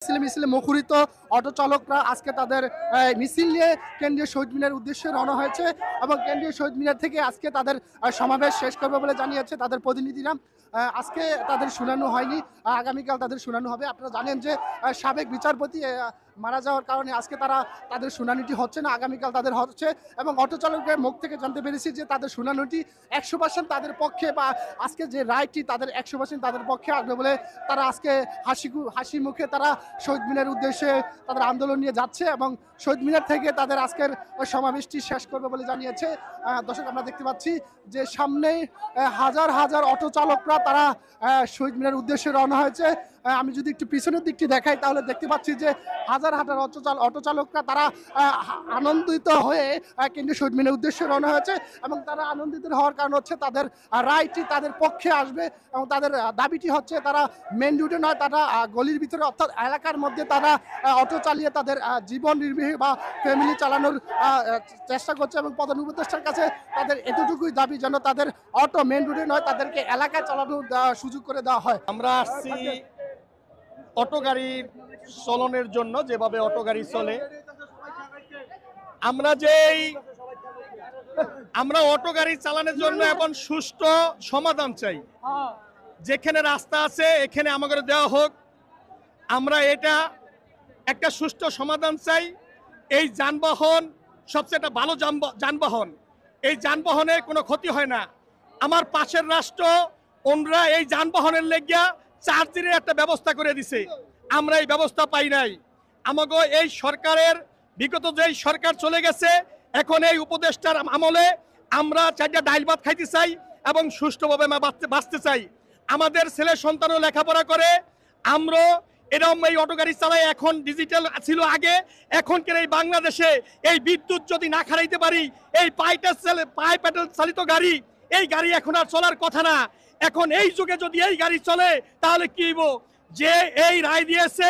মিছিলে মুখরিত অটো চালকরা আজকে তাদের মিছিল নিয়ে কেন্দ্রীয় শহীদ মিনারের উদ্দেশ্যে রওনা হয়েছে এবং কেন্দ্রীয় শহীদ মিনার থেকে আজকে তাদের সমাবেশ শেষ করবে বলে জানিয়েছে তাদের প্রতিনিধিরা। আজকে তাদের শুনানো হয়নি, আগামীকাল তাদের শুনানো হবে। আপনারা জানেন যে সাবেক বিচারপতি মারা যাওয়ার কারণে আজকে তাদের শুনানিটি হচ্ছে না, আগামীকাল তাদের হচ্ছে। এবং অটো চালকের মুখ থেকে জানতে পেরেছি যে তাদের শুনানিটি 100% তাদের পক্ষে, বা আজকে যে রায়টি তাদের 100% তাদের পক্ষে আসবে বলে তারা আজকে হাসি মুখে তারা শহীদ মিনারের উদ্দেশ্যে তাদের আন্দোলন নিয়ে যাচ্ছে এবং শহীদ মিনার থেকে তাদের আজকের সমাবেশটি শেষ করবে বলে জানিয়েছে। দর্শক, আমরা দেখতে পাচ্ছি যে সামনে হাজার হাজার অটো চালকরা তারা শহীদ মিনারের উদ্দেশ্যে রওনা হয়েছে। আমি যদি একটু পিছনের দিকটি দেখাই তাহলে দেখতে পাচ্ছি যে হাজার হাজার অটো চালকরা তারা আনন্দিত হয়ে কেন্দ্রীয় শহীদ মিনারের উদ্দেশ্যে রওনা হয়েছে এবং তারা আনন্দিত হওয়ার কারণ হচ্ছে তাদের রায়টি তাদের পক্ষে আসবে এবং তাদের দাবিটি হচ্ছে তারা মেন রুটে নয়, তারা গলির ভিতরে অর্থাৎ এলাকার মধ্যে তারা অটো চালিয়ে তাদের জীবন নির্বাহী বা ফ্যামিলি চালানোর চেষ্টা করছে এবং প্রধান উপদেষ্টার কাছে তাদের এতটুকুই দাবি যেন তাদের অটো মেন রুটে নয়, তাদেরকে এলাকায় চালানোর সুযোগ করে দেওয়া হয়। আমরা আসছি অটো গাড়ির চলনের জন্য, যেভাবে অটো গাড়ি চলে, আমরা অটো গাড়ি চালানোর জন্য এখন সুষ্ঠু সমাধান চাই। যেখানে রাস্তা আছে এখানে আমাদের দেওয়া হোক, আমরা এটা একটা সুষ্ঠু সমাধান চাই। এই যানবাহন সবচেয়ে একটা ভালো যানবাহন, এই যানবাহনের কোনো ক্ষতি হয় না। আমার পাশের রাষ্ট্র ওনরা এই যানবাহনের লেগিয়া চার্জিংয়ের একটা ব্যবস্থা করে দিছে, আমরা এই ব্যবস্থা পাই নাই। আমাকে এই সরকারের বিগত যেই সরকার চলে গেছে, এখন এই উপদেষ্টার আমলে আমরা চারটা ডাইল ভাত খাইতে চাই এবং সুষ্ঠুভাবে বাঁচতে চাই। আমাদের ছেলে সন্তানও লেখাপড়া করে, আমরা এরকম এই অটো গাড়ি চালাই। এখন ডিজিটাল ছিল আগে, এখনকার এই বাংলাদেশে এই বিদ্যুৎ যদি না খারাইতে পারি, এই পাই পেট্রোল চালিত গাড়ি, এই গাড়ি এখন আর চলার কথা না। এখন এই যুগে যদি এই গাড়ি চলে তাহলে কি হইব? যে এই রায় দিয়েছে,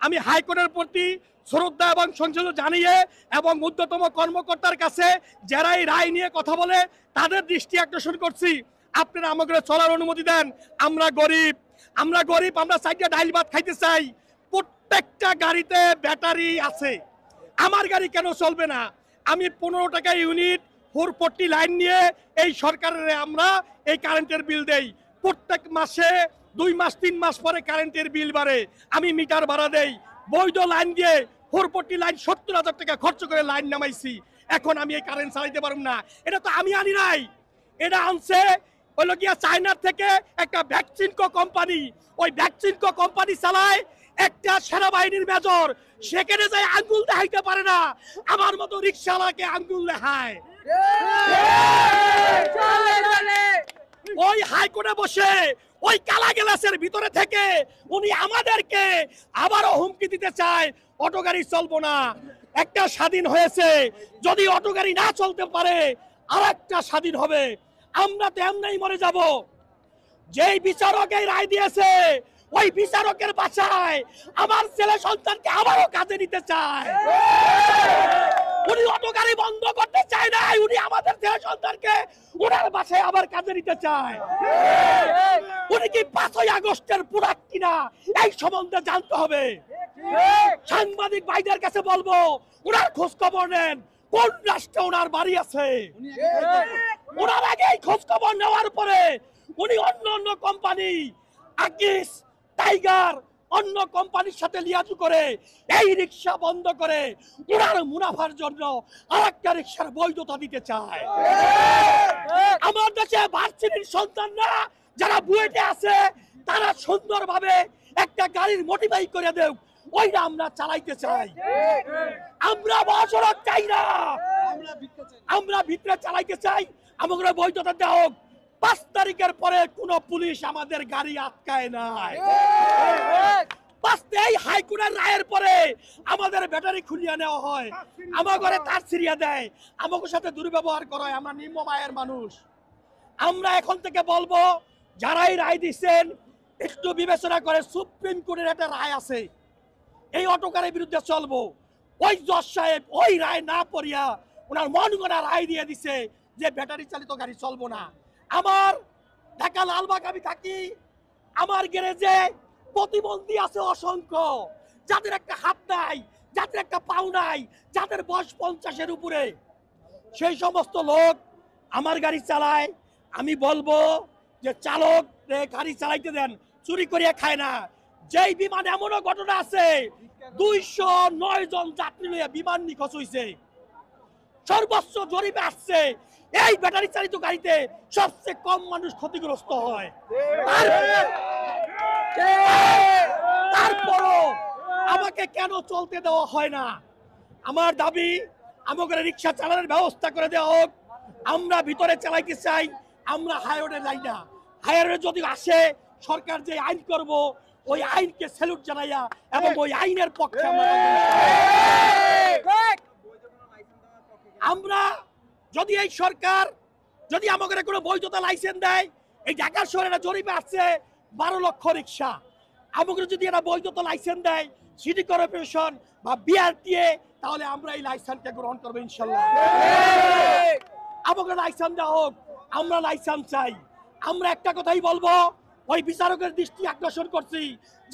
আমি হাইকোর্টের প্রতি শ্রদ্ধা এবং সংশোধন জানিয়ে এবং ঊর্ধ্বতম কর্মকর্তার কাছে যারা এই রায় নিয়ে কথা বলে তাদের দৃষ্টি আকর্ষণ করছি, আপনারা আমাকে চলার অনুমতি দেন। আমরা গরিব, আমরা চাইটা ডাইল ভাত খাইতে চাই। প্রত্যেকটা গাড়িতে ব্যাটারি আছে, আমার গাড়ি কেন চলবে না? আমি 15 টাকা ইউনিট 440 লাইন নিয়ে এই সরকারের আমরা এই কারেন্টের বিল দেই। প্রত্যেক মাসে 2 মাস 3 মাস পরে কারেন্টের বিল বাড়ে, আমি মিটার ভাড়া দেই। বৈধ লাইন দিয়ে 440 লাইন 70,000 টাকা খরচ করে লাইন নামাইছি, এখন আমি এই কারেন্ট চালাইতে পারব না। এটা তো আমি আনি নাই, এটা আনছে হলো গিয়া চায়নার থেকে একটা ভ্যাকসিনকো কোম্পানি। ওই ভ্যাকসিনকো কোম্পানি চালায় একটা সেনাবাহিনীর মেজর, সেখানে যাই আঙ্গুল দেখাইতে পারে না, আমার মতো রিক্সাওয়ালাকে আঙ্গুল দেখায়। ওই হাইকোর্টে বসে ওই কালা গ্লাসের ভিতরে থেকে উনি আমাদেরকে আবারও হুমকি দিতে চায়, অটো গাড়ি চলবো না। একটা স্বাধীন হয়েছে, যদি অটো গাড়ি না চলতে পারে আর একটা স্বাধীন হবে। আমরা তো এমনি মরে যাব। যেই বিচারক এই রায় দিয়েছে, ওই বিচারকের বাসায় আমার ছেলে সন্তানকে আবারও কাজে নিতে চায়। উনি অটো গাড়ি বন্ধ করতে চায় না, উনি আমাদের ছেলে সন্তানকে ওনার বাসায় আবার কাজে নিতে চায়। উনি কি 5ই আগস্টের প্রোডাক্ট কিনা এই সম্বন্ধে জানতে হবে। সাংবাদিক ভাইদের কাছে বলবো, ওনার খোঁজ খবর নেন, কোন রাষ্ট্রে ওনার বাড়ি আছে। ওনার আগে খোঁজ খবর নেওয়ার পরে উনি অন্য কোম্পানি, আকিস, টাইগার, অন্য কোম্পানির সাথে লিয়াজু করে এই রিক্সা বন্ধ করে ওনার মুনাফার জন্য আরেকটা রিক্সার বৈধতা দিতে চায়। আমার দেশে ভার্সিটির সন্তানরা যারা বুয়েটে আছে, তারা সুন্দরভাবে একটা গাড়ির মডিফাই করে দেব, ওইটা আমরা চালাইতে চাই। আমরা বসরক চাই না, আমরা ভিতরে চালাইতে চাই। আমাদের বৈধতা দেওয়া হোক। 5 তারিখের পরে কোন পুলিশ আমাদের গাড়ি আটকায় নাই। এই হাইকোর্টের রায়ের পরে আমাদের ব্যাটারি খুলিয়ে নেওয়া হয়, আমার ঘরে তার ছিড়িয়ে দেয়, আমাদের সাথে দুর্ব্যবহার করা হয়। আমরা নিম্ন আয়ের মানুষ। আমরা এখন থেকে বলবো, যারাই রায় দিচ্ছেন একটু বিবেচনা করে। সুপ্রিম কোর্টের একটা রায় আছে, এই অটো গাড়ির বিরুদ্ধে চলবো। ওই জজ সাহেব ওই রায় না পড়িয়া ওনার মন গড়া রায় দিয়ে দিছে যে ব্যাটারি চালিত গাড়ি চলবো না। আমার ঢাকা লালবাগ আমি থাকি, আমার গ্যারেজে প্রতিবন্ধী আছে অসংখ্য, যাদের একটা হাত নাই, যাদের একটা পাও নাই, যাদের বয়স 50-এর উপরে, সেই সমস্ত লোক আমার গাড়ি চালায়। আমি বলবো যে চালক গাড়ি চালাইতে দেন, চুরি করিয়া খায় না। যেই বিমান এমনও ঘটনা আছে 209 জন যাত্রী লইয়া বিমান নিখোঁজ হইছে। সর্বোচ্চ জরিপে আসছে এই ব্যাটারি চালিত গাড়িতে সবচেয়ে কম মানুষ ক্ষতিগ্রস্ত হয়। তারপরও আমাকে কেন চলতে দেওয়া হয় না? আমার দাবি আমাদের রিক্সা চালানোর ব্যবস্থা করে দেওয়া হোক। আমরা ভিতরে চালাইতে চাই, আমরা হাইওয়ে যাই না। হাইওয়ে যদি আসে সরকার যে আইন করব ওই আইনকে স্যালুট জানাইয়া এবং ওই আইনের পক্ষে আমরা যদি এই সরকার যদি আমাদের কোনো বৈধতা লাইসেন্স দেয়, এই ঢাকা শহরে জরিপে আছে 12 লক্ষ রিক্সা, আমাদের যদি একটা বৈধতা লাইসেন্স দেয় সিটি কর্পোরেশন বা বিআরটিএ, তাহলে আমরা এই লাইসেন্সকে গ্রহণ করবো ইনশাল্লাহ। আমাকে লাইসেন্স দেওয়া হোক, আমরা লাইসেন্স চাই। আমরা একটা কথাই বলবো, ওই বিচারকের দৃষ্টি আকর্ষণ করছি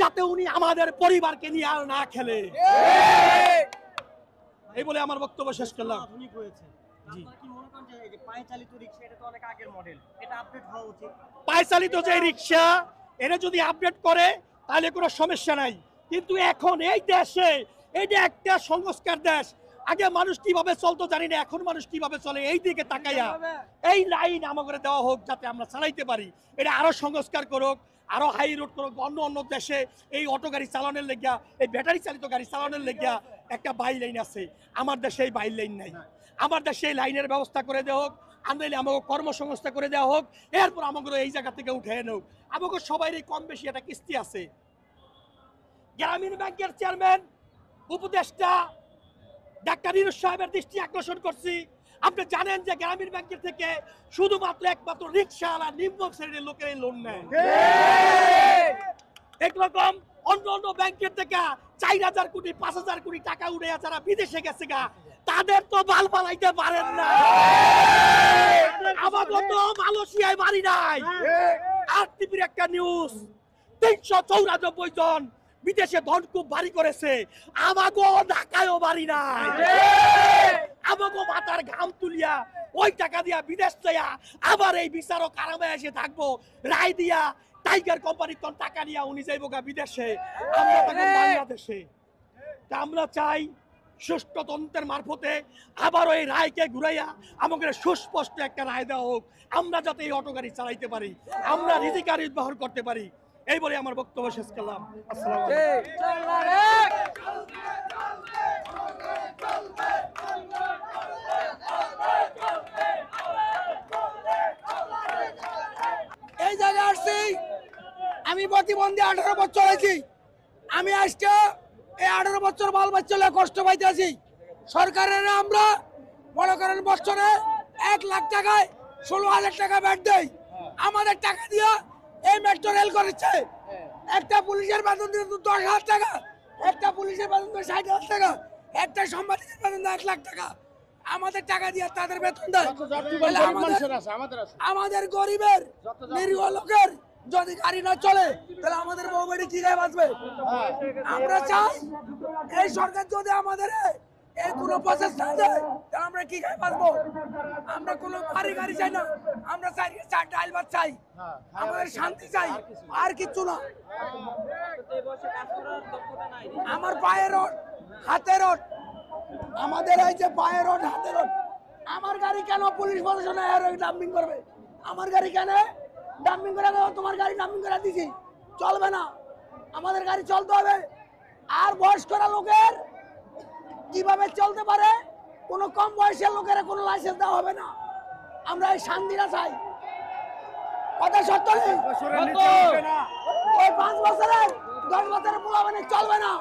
যাতে উনি আমাদের পরিবারকে নিয়ে আর না খেলে। এই বলে আমার বক্তব্য শেষ করলাম। আধুনিক হয়েছে, আপনারা কি মনে করেন যে এই যে পায়ে চালিত রিকশা এটা তো অনেক আগের মডেল, এটা আপডেট হওয়া উচিত? পায়ে চালিত যে রিক্সা এটা যদি আপডেট করে তাহলে কোনো সমস্যা নাই, কিন্তু এখন এই দেশে এটা একটা সংস্কার দেশ। আগে মানুষ কিভাবে চলতো জানি না, এখন মানুষ কিভাবে চলে এই দিকে তাকাইয়া এই লাইন আমাদের দেওয়া হোক যাতে আমরা চালাইতে পারি। এটা আরো সংস্কার করুক, আরো হাই রোড করুক। অন্য অন্য দেশে এই অটো গাড়ি চালানোর লেগিয়া, এই ব্যাটারি চালিত গাড়ি চালানোর লেগিয়া একটা বাই লাইন আছে, আমার দেশে এই বাই লাইন নাই। আমার দেশে এই লাইনের ব্যবস্থা করে দেওয়া হোক, আনলে আমাকে কর্মসংস্থা করে দেওয়া হোক, এরপর আমাকে এই জায়গা থেকে উঠে নেওক। আমাকে সবাই কম বেশি একটা কিস্তি আছে। গ্রামীণ ব্যাংকের চেয়ারম্যান উপদেষ্টা ডাক্তার ইউনূস সাহেবের দৃষ্টি আকর্ষণ করছি, আপনি জানেন যে গ্রামীণ ব্যাংকের থেকে শুধুমাত্র একমাত্র রিক্সাওয়ালা নিম্ন শ্রেণীর লোকের লোন নেয়। একরকম অন্য অন্য ব্যাংকের থেকে 4000 কোটি 5000 কোটি টাকা উড়ে যারা বিদেশে গেছে গা, তাদের তো বাল বানাইতে পারেন না। আমাকে তো মালয়েশিয়ায় বাড়ি নাই। আর টিভির একটা নিউজ 394 জন বিদেশে ধনকুব বাড়ি করেছে, আমাগো ঢাকায়ও বাড়ি নাই। আমাগো মাথার ঘাম তুলিয়া ওই টাকা দিয়া বিদেশ যাইয়া আবার এই বিচারক আরামে এসে থাকবো, রায় দিয়া টাইগার কোম্পানির তো টাকা নিয়া উনি যাইব গা বিদেশে, আমরা থাকবো বাংলাদেশে। তা আমরা চাই সুষ্ঠু তন্ত্রের মারফতে আবার ওই রায়কে ঘুরাইয়া আমাদের সুস্পষ্ট একটা রায় দেওয়া হোক, আমরা যাতে এই অটো গাড়ি চালাইতে পারি, আমরা রিজিকা নির্বাহ করতে পারি। এই বলে আমার বক্তব্য শেষ করলাম। আসসালামু এই জায়গায় আসছি, আমি প্রতিবন্ধী 18 বছর আছি। আমি আজকে এই 18 বছর বাল বাচ্চা কষ্ট পাইতে আছি। সরকারের আমরা মনে করেন বছরে 1 লাখ টাকায় 16,000 টাকা ব্যাট দেয়। আমাদের টাকা দিয়ে এই মেট্রো রেল করেছে। একটা পুলিশের বেতন দিয়ে 10,000 টাকা, একটা পুলিশের বেতন দিয়ে 60,000 টাকা, একটা সাংবাদিকের বেতন দেয় 1 লাখ টাকা। আমাদের টাকা দিয়ে তাদের বেতন দেয়। আমাদের গরিবের নিরীহ লোকের যদি গাড়ি না চলে তাহলে আমাদের বউ বাড়ি কি গায়ে বাঁচবে? আমরা চাই এই সরকার যদি আমাদের এই কোনো প্রচেষ্টা দেয় তাহলে আমরা কি গায়ে বাঁচবো? আমরা কোনো বাড়ি গাড়ি চাই না, আমরা চাই ডাইল ভাত চাই, আমাদের শান্তি চাই, আর কিচ্ছু না। আমার পায়ের রোড, হাতের রোড, আমাদের এই যে পায়ের রোড, হাতের রোড, আমার গাড়ি কেন পুলিশ প্রশাসন ডাম্পিং করবে? আমার গাড়ি কেন ডাম্পিং করে দেবো? তোমার গাড়ি ডাম্পিং করে দিছি, চলবে না। আমাদের গাড়ি চলতে হবে। আর বয়স্করা লোকের কিভাবে চলতে পারে? কোনো কম বয়সের লোকেরা কোনো লাইসেন্স দেওয়া হবে না। আমরা এই শান্তিটা চাই। কথা সত্য নেই? ওই 5 বছরের 10 বছরের পোলা মানে চলবে না।